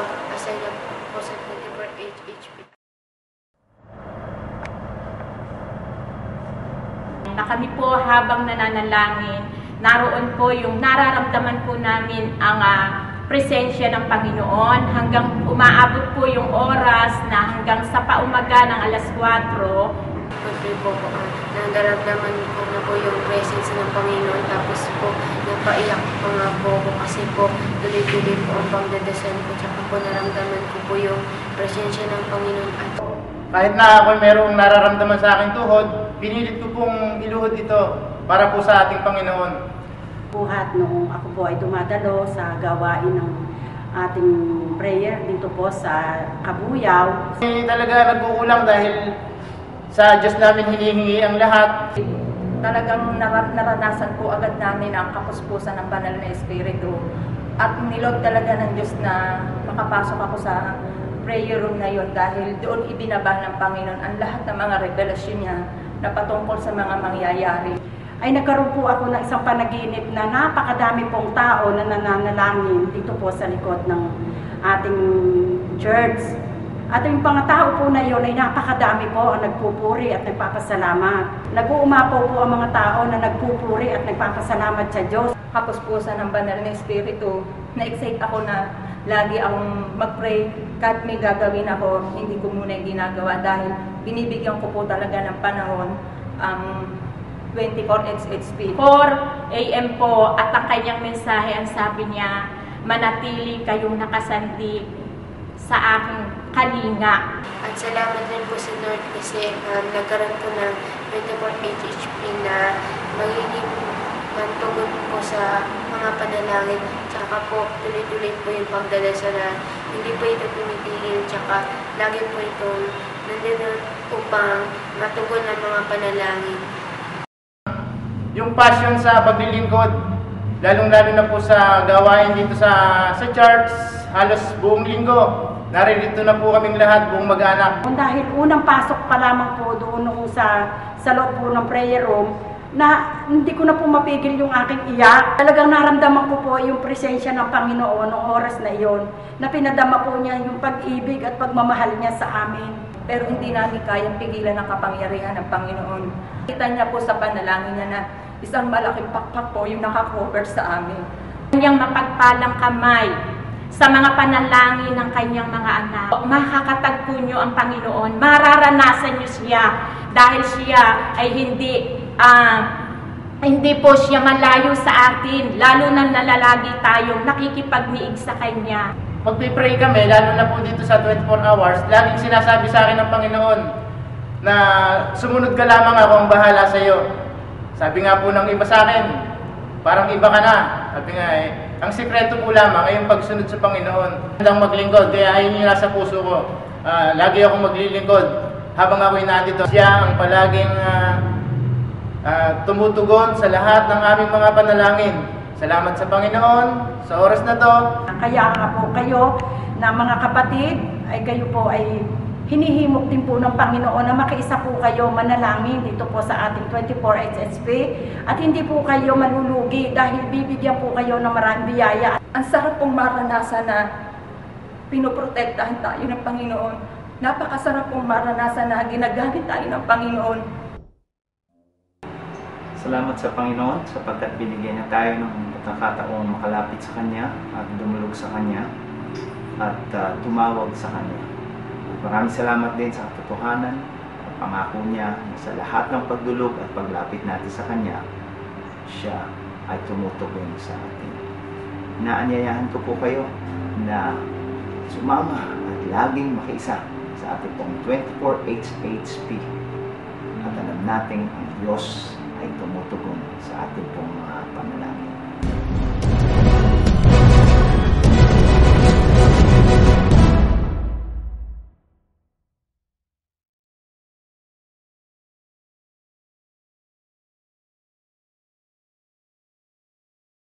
pag-assign na po sa 24HHP. Na kami po habang nananalangin, naroon po yung nararamdaman po namin ang presensya ng Panginoon hanggang umaabot po yung oras na hanggang sa paumaga ng alas 4. Pag-pray po nararamdaman ko na po yung presence ng Panginoon, tapos po napaiyak po nga po ako kasi po tuloy-tuloy po ang pagdadasal ko, tsaka po naramdaman ko po yung presensya ng Panginoon. At kahit na ako merong nararamdaman sa aking tuhod, pinilit ko pong iluhod ito para po sa ating Panginoon. Buhat noong ako po ay dumadalo sa gawain ng ating prayer dito po sa Kabuyaw. Talaga nagkukulang dahil sa Diyos namin hinihingi ang lahat. Talagang naranasan po agad namin ang kapuspusan ng banal na Espiritu. At nilog talaga ng Diyos na makapasok ako sa prayer room na yon dahil doon ibinaba ng Panginoon ang lahat ng mga revelasyon niya na patungkol sa mga mangyayari. Ay nagkaroon po ako ng isang panaginip na napakadami pong tao na nananalangin dito po sa likod ng ating church. At yung mga tao po na yun ay napakadami po ang nagpupuri at nagpapasalamat. Nag-uumapaw po ang mga tao na nagpupuri at nagpapasalamat sa Diyos. Kapuspusan ng banal na Espiritu, na-excite ako na lagi akong mag-pray. Kahit may gagawin ako, hindi ko muna yung ginagawa dahil binibigyan ko po talaga ng panahon 24HHP. 4 AM po at ang kanyang mensahe, ang sabi niya, manatili kayong nakasandi sa aking kalinga. At salamat din po sa Lord kasi nagkaroon po ng 24HHP na magiging mantugon po sa mga panalangin. Tsaka po tuloy-tuloy po yung pagdadasal na hindi po ito tumitigil. Tsaka lagi po itong nandun upang matugon ang mga panalangin. Yung passion sa paglilingkod, lalong-lalo na po sa gawain dito sa church, halos buong linggo. Naririto na po kaming lahat, buong mag-anak. Dahil unang pasok pa lamang po doon nung sa loob po ng prayer room, na hindi ko na po mapigil yung aking iyak. Talagang naramdaman ko po yung presensya ng Panginoon noong oras na iyon, na pinadama po niya yung pag-ibig at pagmamahal niya sa amin. Pero hindi namin kayang pigilan ang kapangyarihan ng Panginoon. Kita niya po sa panalangin niya na isang malaking pakpak po yung nakakover sa amin. Kanyang mapagpalang kamay sa mga panalangin ng kanyang mga anak. Makakatagpo niyo ang Panginoon, mararanasan niyo siya dahil siya ay hindi po siya malayo sa atin, lalo na nalalagi tayong nakikipagniig sa kanya. Pag-pray kami, lalo na po dito sa 24 hours, laging sinasabi sa akin ng Panginoon na sumunod ka lamang, ako ang bahala sa iyo. Sabi nga po ng iba sa akin, parang iba ka na. Sabi nga ang sikreto po lamang ay yung pagsunod sa Panginoon. Handang maglingkod, kaya ayun yung nasa puso ko. Lagi akong maglilingkod. Habang ako'y nandito, siya ang palaging tumutugon sa lahat ng aming mga panalangin. Salamat sa Panginoon sa oras na to. Kaya nga po kayo na mga kapatid, ay kayo po ay hinihimok din po ng Panginoon na makiisa po kayo manalangin dito po sa ating 24HHP at hindi po kayo malulugi dahil bibigyan po kayo ng maraming biyaya. Ang sarap pong maranasan na pinoprotektahan tayo ng Panginoon. Napakasarap pong maranasan na ginagamit tayo ng Panginoon. Salamat sa Panginoon sapagkat binigyan niya tayo ng pagkakataong makalapit sa Kanya at dumulog sa Kanya at tumawag sa Kanya. Maraming salamat din sa katotohanan at pangako niya na sa lahat ng pagdulog at paglapit natin sa Kanya, siya ay tumutugon sa atin. Inaanyayahan ko po kayo na sumama at laging makiisa sa ating pong 24HHP at alam natin ang Diyos ay tumutugon sa ating pong mga panalangin.